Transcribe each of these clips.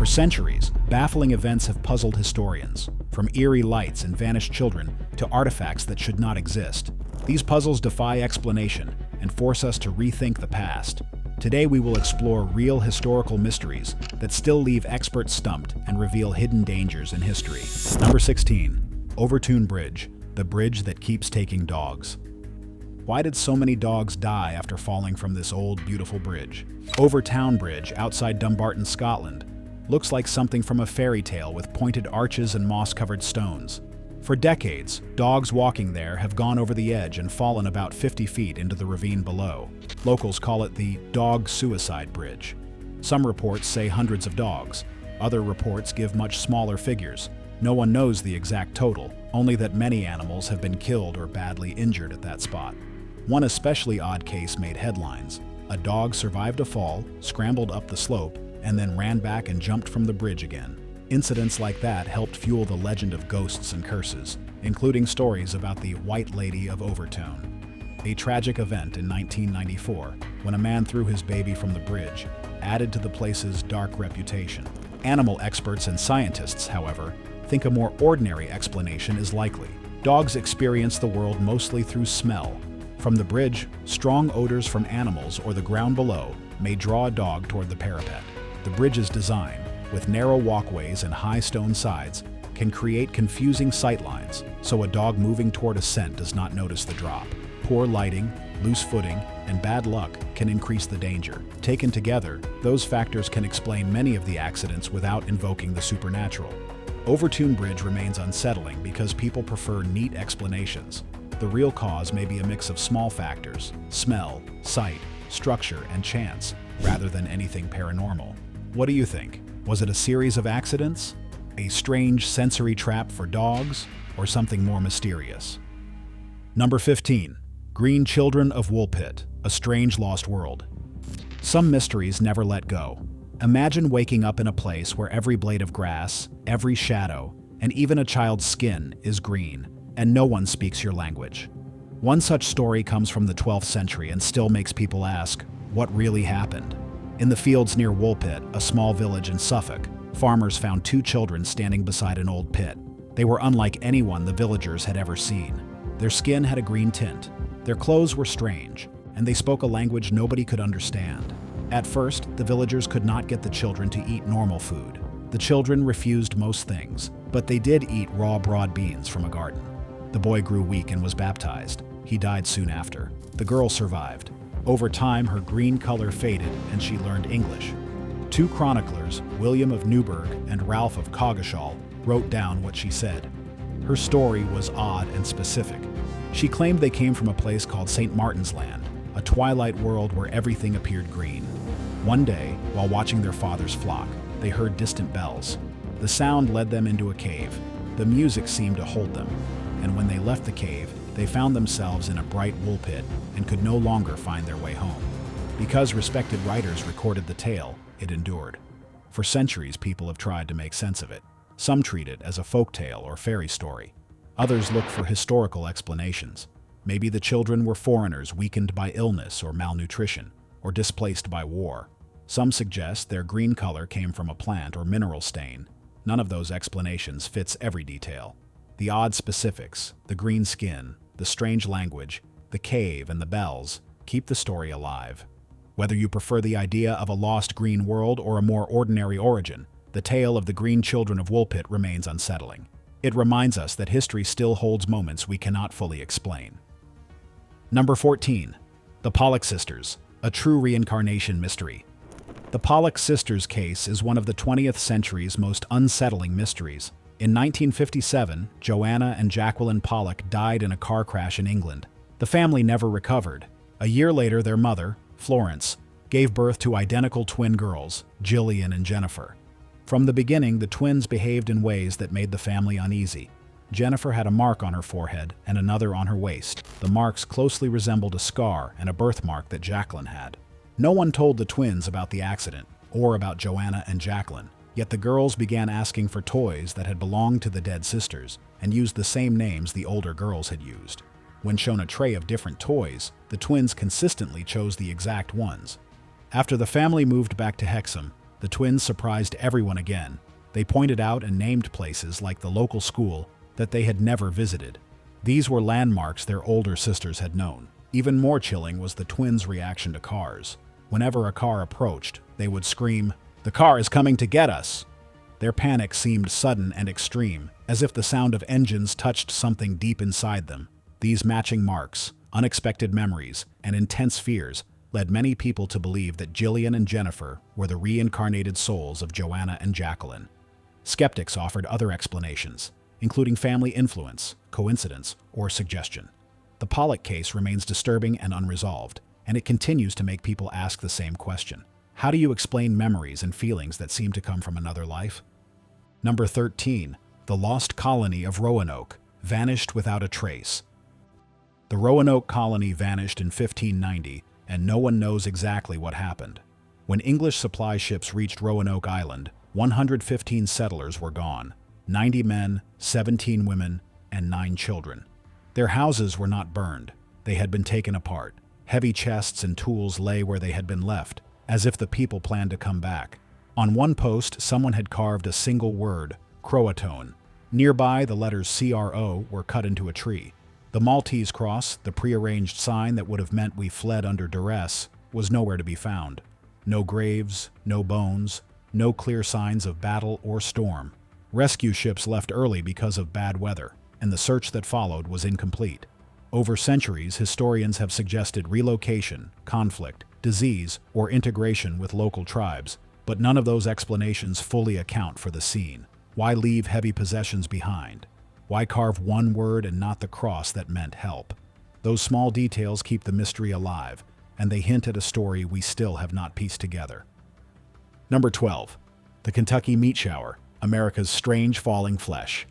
For centuries, baffling events have puzzled historians, from eerie lights and vanished children to artifacts that should not exist. These puzzles defy explanation and force us to rethink the past. Today we will explore real historical mysteries that still leave experts stumped and reveal hidden dangers in history. Number 16. Overtoun Bridge, the bridge that keeps taking dogs. Why did so many dogs die after falling from this old, beautiful bridge? Overtoun Bridge, outside Dumbarton, Scotland, looks like something from a fairy tale with pointed arches and moss-covered stones. For decades, dogs walking there have gone over the edge and fallen about 50 feet into the ravine below. Locals call it the Dog Suicide Bridge. Some reports say hundreds of dogs. Other reports give much smaller figures. No one knows the exact total, only that many animals have been killed or badly injured at that spot. One especially odd case made headlines. A dog survived a fall, scrambled up the slope, and then ran back and jumped from the bridge again. Incidents like that helped fuel the legend of ghosts and curses, including stories about the White Lady of Overtoun. A tragic event in 1994, when a man threw his baby from the bridge, added to the place's dark reputation. Animal experts and scientists, however, think a more ordinary explanation is likely. Dogs experience the world mostly through smell. From the bridge, strong odors from animals or the ground below may draw a dog toward the parapet. The bridge's design, with narrow walkways and high stone sides, can create confusing sightlines, so a dog moving toward a scent does not notice the drop. Poor lighting, loose footing, and bad luck can increase the danger. Taken together, those factors can explain many of the accidents without invoking the supernatural. Overtoun Bridge remains unsettling because people prefer neat explanations. The real cause may be a mix of small factors: smell, sight, structure, and chance, rather than anything paranormal. What do you think? Was it a series of accidents? A strange sensory trap for dogs? Or something more mysterious? Number 15. Green Children of Woolpit, a strange lost world. Some mysteries never let go. Imagine waking up in a place where every blade of grass, every shadow, and even a child's skin is green, and no one speaks your language. One such story comes from the 12th century and still makes people ask, what really happened? In the fields near Woolpit, a small village in Suffolk, farmers found two children standing beside an old pit. They were unlike anyone the villagers had ever seen. Their skin had a green tint, their clothes were strange, and they spoke a language nobody could understand. At first, the villagers could not get the children to eat normal food. The children refused most things, but they did eat raw broad beans from a garden. The boy grew weak and was baptized. He died soon after. The girl survived. Over time, her green color faded and she learned English. Two chroniclers, William of Newburgh and Ralph of Coggeshall, wrote down what she said. Her story was odd and specific. She claimed they came from a place called St. Martin's Land, a twilight world where everything appeared green. One day, while watching their father's flock, they heard distant bells. The sound led them into a cave. The music seemed to hold them, and when they left the cave, they found themselves in a bright wool pit and could no longer find their way home. Because respected writers recorded the tale, it endured. For centuries, people have tried to make sense of it. Some treat it as a folktale or fairy story. Others look for historical explanations. Maybe the children were foreigners weakened by illness or malnutrition, or displaced by war. Some suggest their green color came from a plant or mineral stain. None of those explanations fits every detail. The odd specifics, the green skin, the strange language, the cave, and the bells keep the story alive. Whether you prefer the idea of a lost green world or a more ordinary origin, the tale of the Green Children of Woolpit remains unsettling. It reminds us that history still holds moments we cannot fully explain. Number 14. The Pollock Sisters, a true reincarnation mystery. The Pollock Sisters case is one of the 20th century's most unsettling mysteries. In 1957, Joanna and Jacqueline Pollock died in a car crash in England. The family never recovered. A year later, their mother, Florence, gave birth to identical twin girls, Jillian and Jennifer. From the beginning, the twins behaved in ways that made the family uneasy. Jennifer had a mark on her forehead and another on her waist. The marks closely resembled a scar and a birthmark that Jacqueline had. No one told the twins about the accident or about Joanna and Jacqueline. Yet the girls began asking for toys that had belonged to the dead sisters and used the same names the older girls had used. When shown a tray of different toys, the twins consistently chose the exact ones. After the family moved back to Hexham, the The twins surprised everyone again. They pointed out and named places like the local school that they had never visited. These were landmarks their older sisters had known. Even more chilling was the twins' reaction to cars. Whenever a car approached, they would scream, "The car is coming to get us!" Their panic seemed sudden and extreme, as if the sound of engines touched something deep inside them. These matching marks, unexpected memories, and intense fears led many people to believe that Jillian and Jennifer were the reincarnated souls of Joanna and Jacqueline. Skeptics offered other explanations, including family influence, coincidence, or suggestion. The Pollock case remains disturbing and unresolved, and it continues to make people ask the same question. How do you explain memories and feelings that seem to come from another life? Number 13. The Lost Colony of Roanoke, vanished without a trace. The Roanoke Colony vanished in 1590, and no one knows exactly what happened. When English supply ships reached Roanoke Island, 115 settlers were gone, 90 men, 17 women, and 9 children. Their houses were not burned. They had been taken apart. Heavy chests and tools lay where they had been left, as if the people planned to come back. On one post, someone had carved a single word, Croatoan. Nearby, the letters CRO were cut into a tree. The Maltese cross, the prearranged sign that would have meant we fled under duress, was nowhere to be found. No graves, no bones, no clear signs of battle or storm. Rescue ships left early because of bad weather, and the search that followed was incomplete. Over centuries, historians have suggested relocation, conflict, disease, or integration with local tribes, but none of those explanations fully account for the scene. Why leave heavy possessions behind? Why carve one word and not the cross that meant help? Those small details keep the mystery alive, and they hint at a story we still have not pieced together. Number 12. The Kentucky Meat Shower, America's Strange Falling Flesh.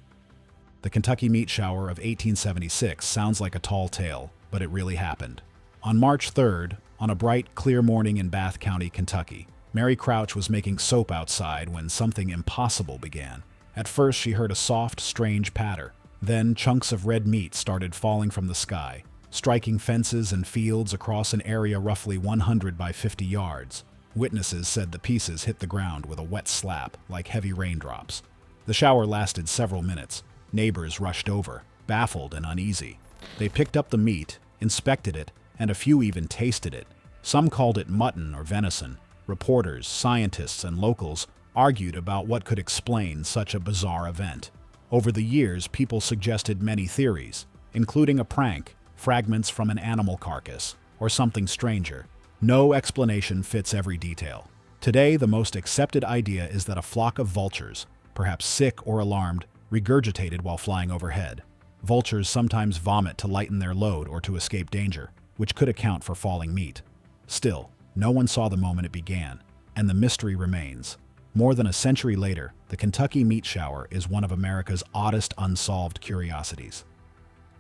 The Kentucky Meat Shower of 1876 sounds like a tall tale, but it really happened. On March 3rd, on a bright, clear morning in Bath County, Kentucky, Mary Crouch was making soap outside when something impossible began. At first, she heard a soft, strange patter. Then, chunks of red meat started falling from the sky, striking fences and fields across an area roughly 100 by 50 yards. Witnesses said the pieces hit the ground with a wet slap, like heavy raindrops. The shower lasted several minutes. Neighbors rushed over, baffled and uneasy. They picked up the meat, inspected it, and a few even tasted it. Some called it mutton or venison. Reporters, scientists, and locals argued about what could explain such a bizarre event. Over the years, people suggested many theories, including a prank, fragments from an animal carcass, or something stranger. No explanation fits every detail. Today, the most accepted idea is that a flock of vultures, perhaps sick or alarmed, regurgitated while flying overhead. Vultures sometimes vomit to lighten their load or to escape danger, which could account for falling meat. Still, no one saw the moment it began, and the mystery remains. More than a century later, the Kentucky Meat Shower is one of America's oddest unsolved curiosities.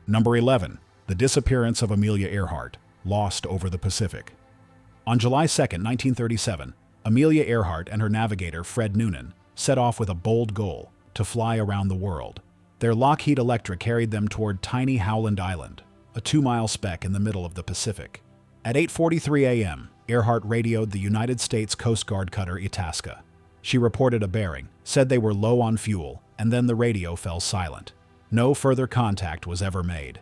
Number 11. The Disappearance of Amelia Earhart, lost over the Pacific. On July 2, 1937, Amelia Earhart and her navigator, Fred Noonan, set off with a bold goal to fly around the world. Their Lockheed Electra carried them toward tiny Howland Island, a 2-mile speck in the middle of the Pacific. At 8:43 a.m., Earhart radioed the United States Coast Guard cutter Itasca. She reported a bearing, said they were low on fuel, and then the radio fell silent. No further contact was ever made.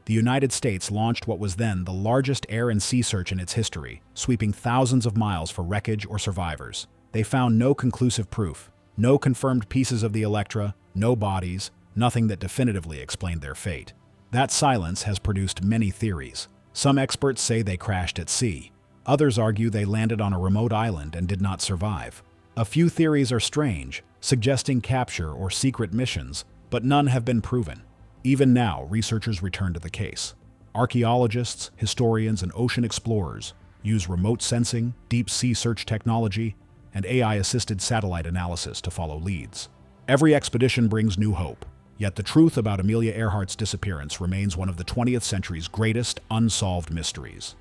The United States launched what was then the largest air and sea search in its history, sweeping thousands of miles for wreckage or survivors. They found no conclusive proof, no confirmed pieces of the Electra, no bodies, nothing that definitively explained their fate. That silence has produced many theories. Some experts say they crashed at sea. Others argue they landed on a remote island and did not survive. A few theories are strange, suggesting capture or secret missions, but none have been proven. Even now, researchers return to the case. Archaeologists, historians, and ocean explorers use remote sensing, deep-sea search technology, and AI-assisted satellite analysis to follow leads. Every expedition brings new hope, yet the truth about Amelia Earhart's disappearance remains one of the 20th century's greatest unsolved mysteries.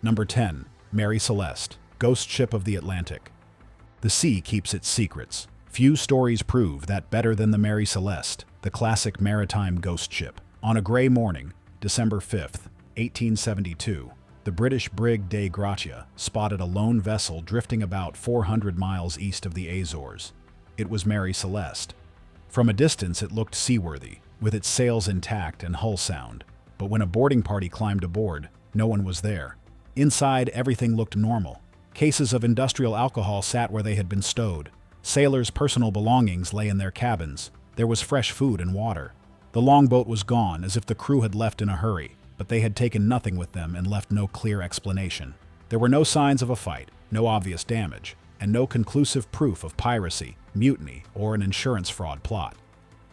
Number 10. Mary Celeste, ghost ship of the Atlantic. The sea keeps its secrets. Few stories prove that better than the Mary Celeste, the classic maritime ghost ship. On a gray morning, December 5th, 1872, the British brig de Gratia spotted a lone vessel drifting about 400 miles east of the Azores. It was Mary Celeste. From a distance it looked seaworthy, with its sails intact and hull sound. But when a boarding party climbed aboard, no one was there. Inside, everything looked normal. Cases of industrial alcohol sat where they had been stowed. Sailors' personal belongings lay in their cabins. There was fresh food and water. The longboat was gone, as if the crew had left in a hurry, but they had taken nothing with them and left no clear explanation. There were no signs of a fight, no obvious damage, and no conclusive proof of piracy, mutiny, or an insurance fraud plot.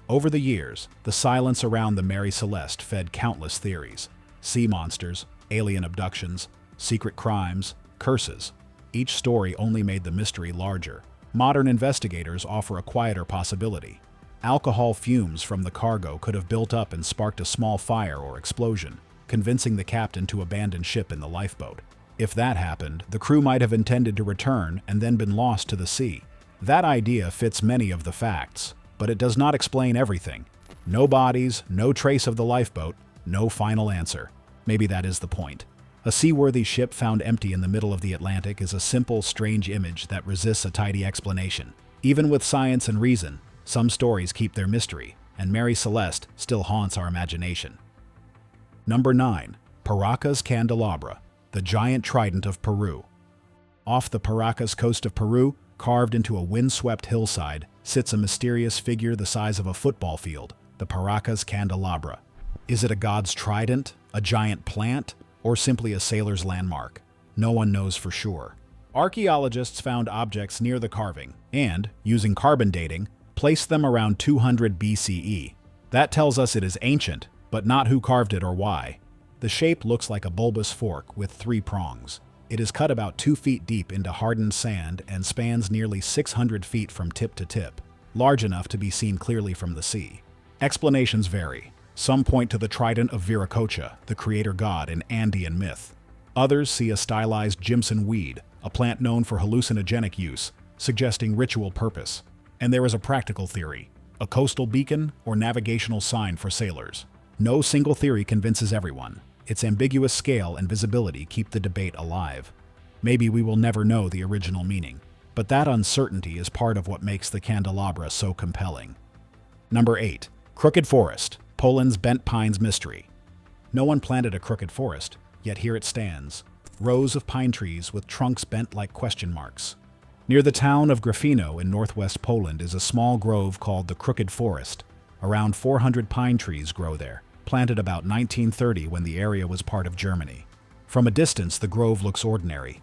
Over the years, the silence around the Mary Celeste fed countless theories. Sea monsters, alien abductions, secret crimes, curses. Each story only made the mystery larger. Modern investigators offer a quieter possibility. Alcohol fumes from the cargo could have built up and sparked a small fire or explosion, convincing the captain to abandon ship in the lifeboat. If that happened, the crew might have intended to return and then been lost to the sea. That idea fits many of the facts, but it does not explain everything. No bodies, no trace of the lifeboat, no final answer. Maybe that is the point. A seaworthy ship found empty in the middle of the Atlantic is a simple, strange image that resists a tidy explanation. Even with science and reason, some stories keep their mystery, and Mary Celeste still haunts our imagination. Number 9. Paracas Candelabra, the giant trident of Peru. Off the Paracas coast of Peru, carved into a windswept hillside, sits a mysterious figure the size of a football field, the Paracas Candelabra. Is it a god's trident, a giant plant, or simply a sailor's landmark? No one knows for sure. Archaeologists found objects near the carving and, using carbon dating, placed them around 200 BCE. That tells us it is ancient, but not who carved it or why. The shape looks like a bulbous fork with 3 prongs. It is cut about 2 feet deep into hardened sand and spans nearly 600 feet from tip to tip, large enough to be seen clearly from the sea. Explanations vary. Some point to the trident of Viracocha, the creator god in Andean myth. Others see a stylized Jimson weed, a plant known for hallucinogenic use, suggesting ritual purpose. And there is a practical theory, a coastal beacon or navigational sign for sailors. No single theory convinces everyone. Its ambiguous scale and visibility keep the debate alive. Maybe we will never know the original meaning, but that uncertainty is part of what makes the candelabra so compelling. Number 8. Crooked Forest, Poland's Bent Pines Mystery. No one planted a crooked forest, yet here it stands. Rows of pine trees with trunks bent like question marks. Near the town of Grafino in northwest Poland is a small grove called the Crooked Forest. Around 400 pine trees grow there, planted about 1930 when the area was part of Germany. From a distance, the grove looks ordinary.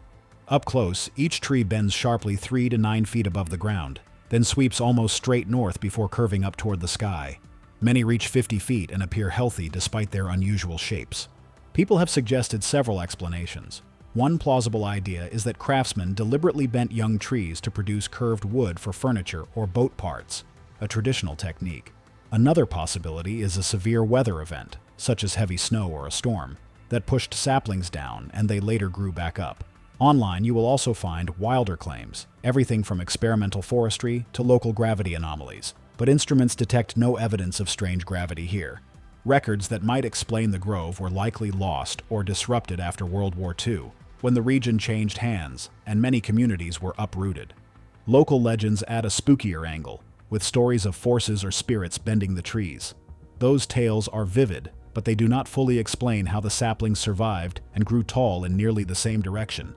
Up close, each tree bends sharply 3 to 9 feet above the ground, then sweeps almost straight north before curving up toward the sky. Many reach 50 feet and appear healthy despite their unusual shapes. People have suggested several explanations. One plausible idea is that craftsmen deliberately bent young trees to produce curved wood for furniture or boat parts, a traditional technique. Another possibility is a severe weather event, such as heavy snow or a storm, that pushed saplings down and they later grew back up. Online, you will also find wilder claims, everything from experimental forestry to local gravity anomalies, but instruments detect no evidence of strange gravity here. Records that might explain the grove were likely lost or disrupted after World War II, when the region changed hands and many communities were uprooted. Local legends add a spookier angle, with stories of forces or spirits bending the trees. Those tales are vivid, but they do not fully explain how the saplings survived and grew tall in nearly the same direction.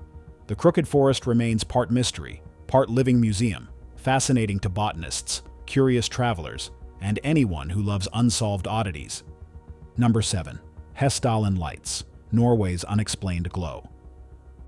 The Crooked Forest remains part mystery, part living museum, fascinating to botanists, curious travelers, and anyone who loves unsolved oddities. Number 7. Hessdalen Lights, Norway's unexplained glow.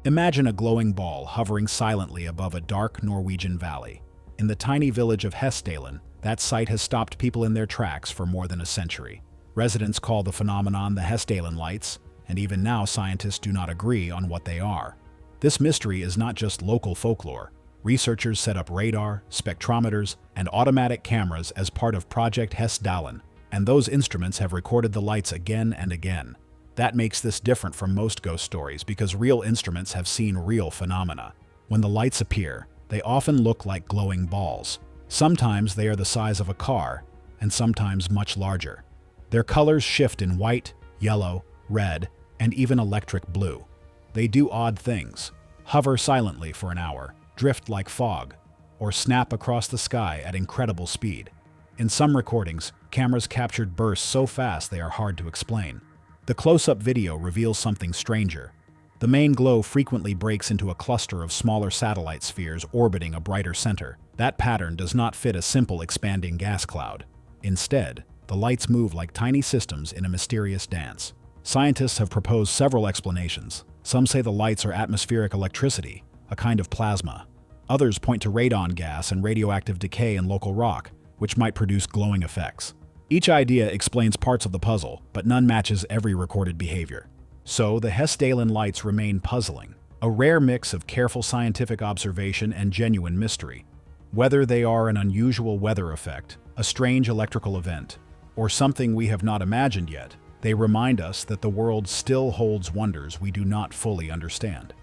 Imagine a glowing ball hovering silently above a dark Norwegian valley. In the tiny village of Hessdalen, that sight has stopped people in their tracks for more than a century. Residents call the phenomenon the Hessdalen Lights, and even now scientists do not agree on what they are. This mystery is not just local folklore. Researchers set up radar, spectrometers, and automatic cameras as part of Project Hessdalen, and those instruments have recorded the lights again and again. That makes this different from most ghost stories because real instruments have seen real phenomena. When the lights appear, they often look like glowing balls. Sometimes they are the size of a car, and sometimes much larger. Their colors shift in white, yellow, red, and even electric blue. They do odd things: hover silently for an hour, drift like fog, or snap across the sky at incredible speed. In some recordings, cameras captured bursts so fast they are hard to explain. The close-up video reveals something stranger. The main glow frequently breaks into a cluster of smaller satellite spheres orbiting a brighter center. That pattern does not fit a simple expanding gas cloud. Instead, the lights move like tiny systems in a mysterious dance. Scientists have proposed several explanations. Some say the lights are atmospheric electricity, a kind of plasma. Others point to radon gas and radioactive decay in local rock, which might produce glowing effects. Each idea explains parts of the puzzle, but none matches every recorded behavior. So, the Hessdalen Lights remain puzzling, a rare mix of careful scientific observation and genuine mystery. Whether they are an unusual weather effect, a strange electrical event, or something we have not imagined yet, they remind us that the world still holds wonders we do not fully understand.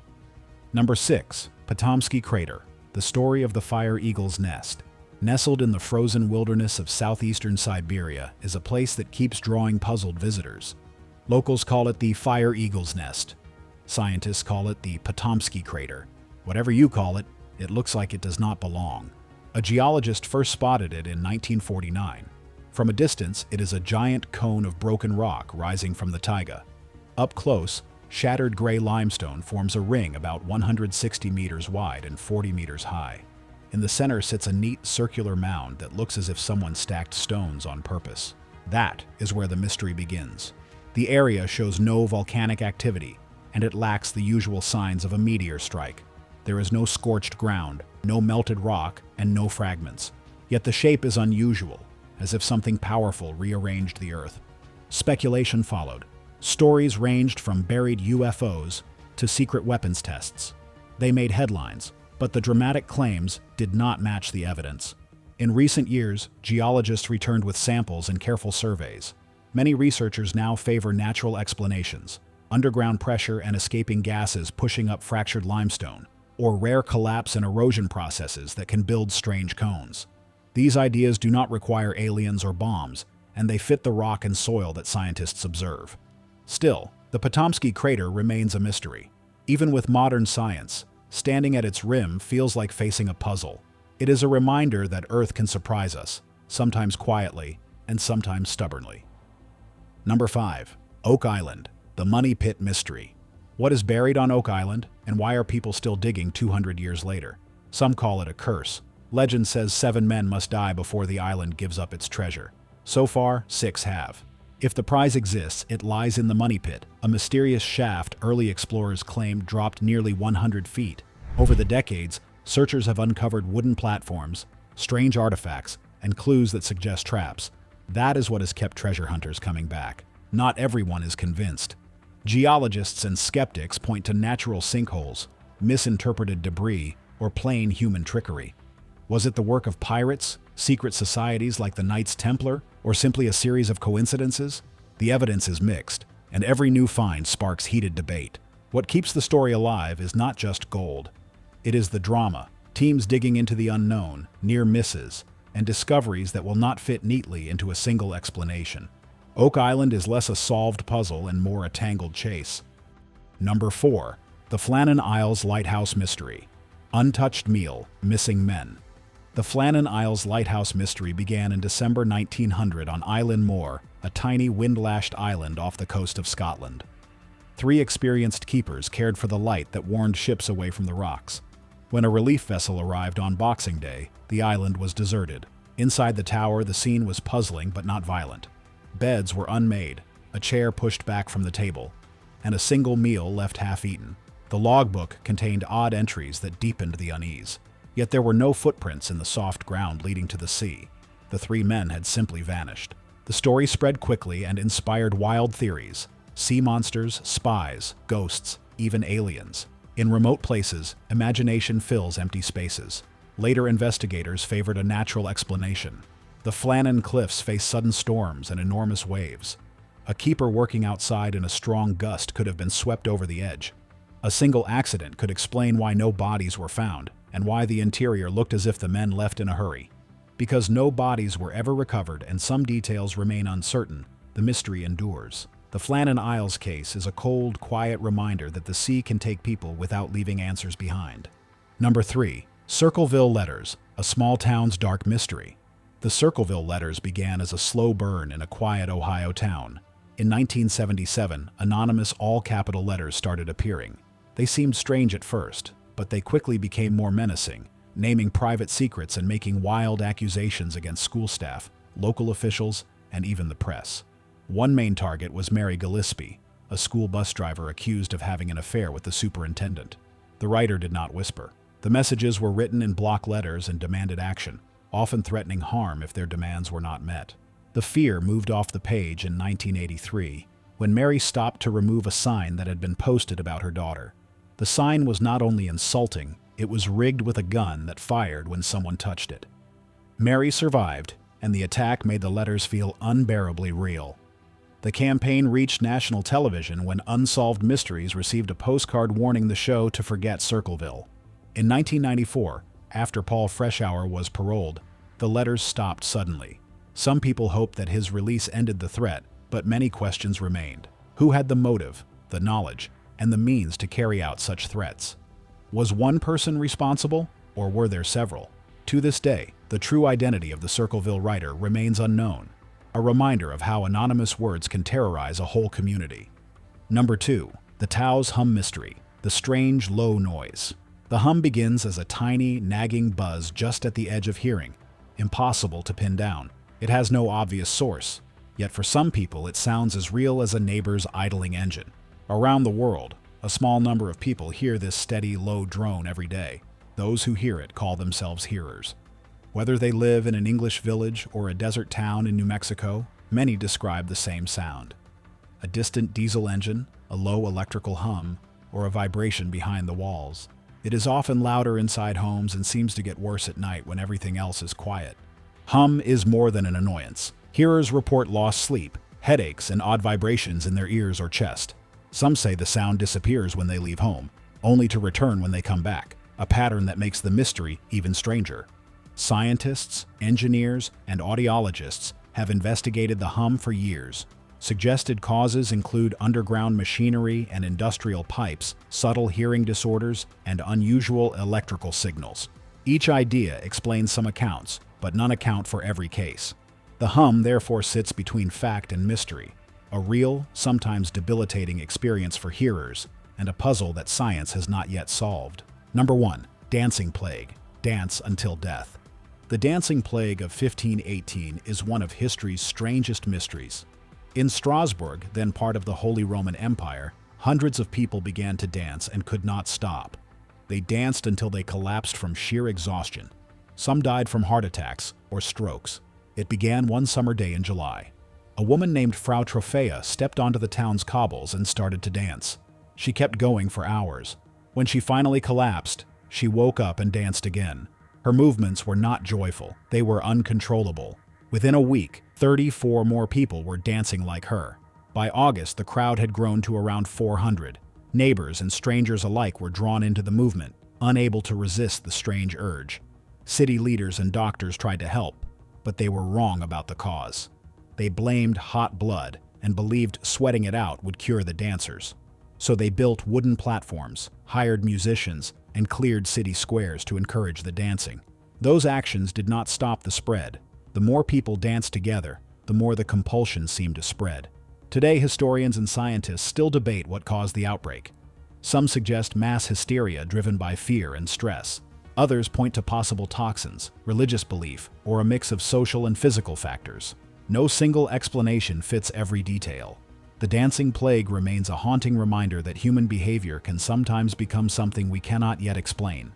Number 6. Patomsky Crater, the story of the fire eagle's nest. Nestled in the frozen wilderness of southeastern Siberia is a place that keeps drawing puzzled visitors. Locals call it the fire eagle's nest. Scientists call it the Patomsky Crater. Whatever you call it, it looks like it does not belong. A geologist first spotted it in 1949. From a distance, it is a giant cone of broken rock rising from the taiga. Up close, shattered gray limestone forms a ring about 160 meters wide and 40 meters high. In the center sits a neat circular mound that looks as if someone stacked stones on purpose. That is where the mystery begins. The area shows no volcanic activity, and it lacks the usual signs of a meteor strike. There is no scorched ground, no melted rock, and no fragments. Yet the shape is unusual, as if something powerful rearranged the earth. Speculation followed. Stories ranged from buried UFOs to secret weapons tests. They made headlines, but the dramatic claims did not match the evidence. In recent years, geologists returned with samples and careful surveys. Many researchers now favor natural explanations: underground pressure and escaping gases pushing up fractured limestone, or rare collapse and erosion processes that can build strange cones. These ideas do not require aliens or bombs, and they fit the rock and soil that scientists observe. Still, the Patomsky Crater remains a mystery. Even with modern science, standing at its rim feels like facing a puzzle. It is a reminder that Earth can surprise us, sometimes quietly and sometimes stubbornly. Number 5. Oak Island, the Money Pit Mystery. What is buried on Oak Island, and why are people still digging 200 years later? Some call it a curse. Legend says 7 men must die before the island gives up its treasure. So far, 6 have. If the prize exists, it lies in the Money Pit, a mysterious shaft early explorers claimed dropped nearly 100 feet. Over the decades, searchers have uncovered wooden platforms, strange artifacts, and clues that suggest traps. That is what has kept treasure hunters coming back. Not everyone is convinced. Geologists and skeptics point to natural sinkholes, misinterpreted debris, or plain human trickery. Was it the work of pirates, secret societies like the Knights Templar, or simply a series of coincidences? The evidence is mixed, and every new find sparks heated debate. What keeps the story alive is not just gold. It is the drama, teams digging into the unknown, near misses, and discoveries that will not fit neatly into a single explanation. Oak Island is less a solved puzzle and more a tangled chase. Number 4. The Flannan Isles Lighthouse Mystery. Untouched meal, missing men. The Flannan Isles Lighthouse mystery began in December 1900 on Island Moor, a tiny wind-lashed island off the coast of Scotland. 3 experienced keepers cared for the light that warned ships away from the rocks. When a relief vessel arrived on Boxing Day, the island was deserted. Inside the tower, the scene was puzzling but not violent. Beds were unmade, a chair pushed back from the table, and a single meal left half-eaten. The logbook contained odd entries that deepened the unease. Yet there were no footprints in the soft ground leading to the sea. The 3 men had simply vanished. The story spread quickly and inspired wild theories: sea monsters, spies, ghosts, even aliens. In remote places, imagination fills empty spaces. Later investigators favored a natural explanation. The Flannan Cliffs face sudden storms and enormous waves. A keeper working outside in a strong gust could have been swept over the edge. A single accident could explain why no bodies were found, and why the interior looked as if the men left in a hurry. Because no bodies were ever recovered and some details remain uncertain, the mystery endures. The Flannan Isles case is a cold, quiet reminder that the sea can take people without leaving answers behind. Number 3. Circleville Letters, a small town's dark mystery. The Circleville Letters began as a slow burn in a quiet Ohio town. In 1977, anonymous all-capital letters started appearing. They seemed strange at first, but they quickly became more menacing, naming private secrets and making wild accusations against school staff, local officials, and even the press. One main target was Mary Celeste, a school bus driver accused of having an affair with the superintendent. The writer did not whisper. The messages were written in block letters and demanded action, often threatening harm if their demands were not met. The fear moved off the page in 1983, when Mary stopped to remove a sign that had been posted about her daughter. The sign was not only insulting, it was rigged with a gun that fired when someone touched it. Mary survived, and the attack made the letters feel unbearably real. The campaign reached national television when Unsolved Mysteries received a postcard warning the show to forget Circleville. In 1994, after Paul Freshour was paroled, the letters stopped suddenly. Some people hoped that his release ended the threat, but many questions remained. Who had the motive, the knowledge, and the means to carry out such threats? Was one person responsible, or were there several? To this day, the true identity of the Circleville writer remains unknown, a reminder of how anonymous words can terrorize a whole community. Number 2. The Taos Hum Mystery, the strange low noise. The hum begins as a tiny, nagging buzz just at the edge of hearing, impossible to pin down. It has no obvious source, yet for some people it sounds as real as a neighbor's idling engine. Around the world, a small number of people hear this steady, low drone every day. Those who hear it call themselves hearers. Whether they live in an English village or a desert town in New Mexico, many describe the same sound. A distant diesel engine, a low electrical hum, or a vibration behind the walls. It is often louder inside homes and seems to get worse at night when everything else is quiet. Hum is more than an annoyance. Hearers report lost sleep, headaches, and odd vibrations in their ears or chest. Some say the sound disappears when they leave home, only to return when they come back, a pattern that makes the mystery even stranger. Scientists, engineers, and audiologists have investigated the hum for years. Suggested causes include underground machinery and industrial pipes, subtle hearing disorders, and unusual electrical signals. Each idea explains some accounts, but none account for every case. The hum therefore sits between fact and mystery, a real, sometimes debilitating experience for hearers, and a puzzle that science has not yet solved. Number 1. Dancing Plague. Dance until death. The dancing plague of 1518 is one of history's strangest mysteries. In Strasbourg, then part of the Holy Roman Empire, hundreds of people began to dance and could not stop. They danced until they collapsed from sheer exhaustion. Some died from heart attacks or strokes. It began one summer day in July. A woman named Frau Trophea stepped onto the town's cobbles and started to dance. She kept going for hours. When she finally collapsed, she woke up and danced again. Her movements were not joyful, they were uncontrollable. Within a week, 34 more people were dancing like her. By August, the crowd had grown to around 400. Neighbors and strangers alike were drawn into the movement, unable to resist the strange urge. City leaders and doctors tried to help, but they were wrong about the cause. They blamed hot blood and believed sweating it out would cure the dancers. So they built wooden platforms, hired musicians, and cleared city squares to encourage the dancing. Those actions did not stop the spread. The more people danced together, the more the compulsion seemed to spread. Today, historians and scientists still debate what caused the outbreak. Some suggest mass hysteria driven by fear and stress. Others point to possible toxins, religious belief, or a mix of social and physical factors. No single explanation fits every detail. The dancing plague remains a haunting reminder that human behavior can sometimes become something we cannot yet explain.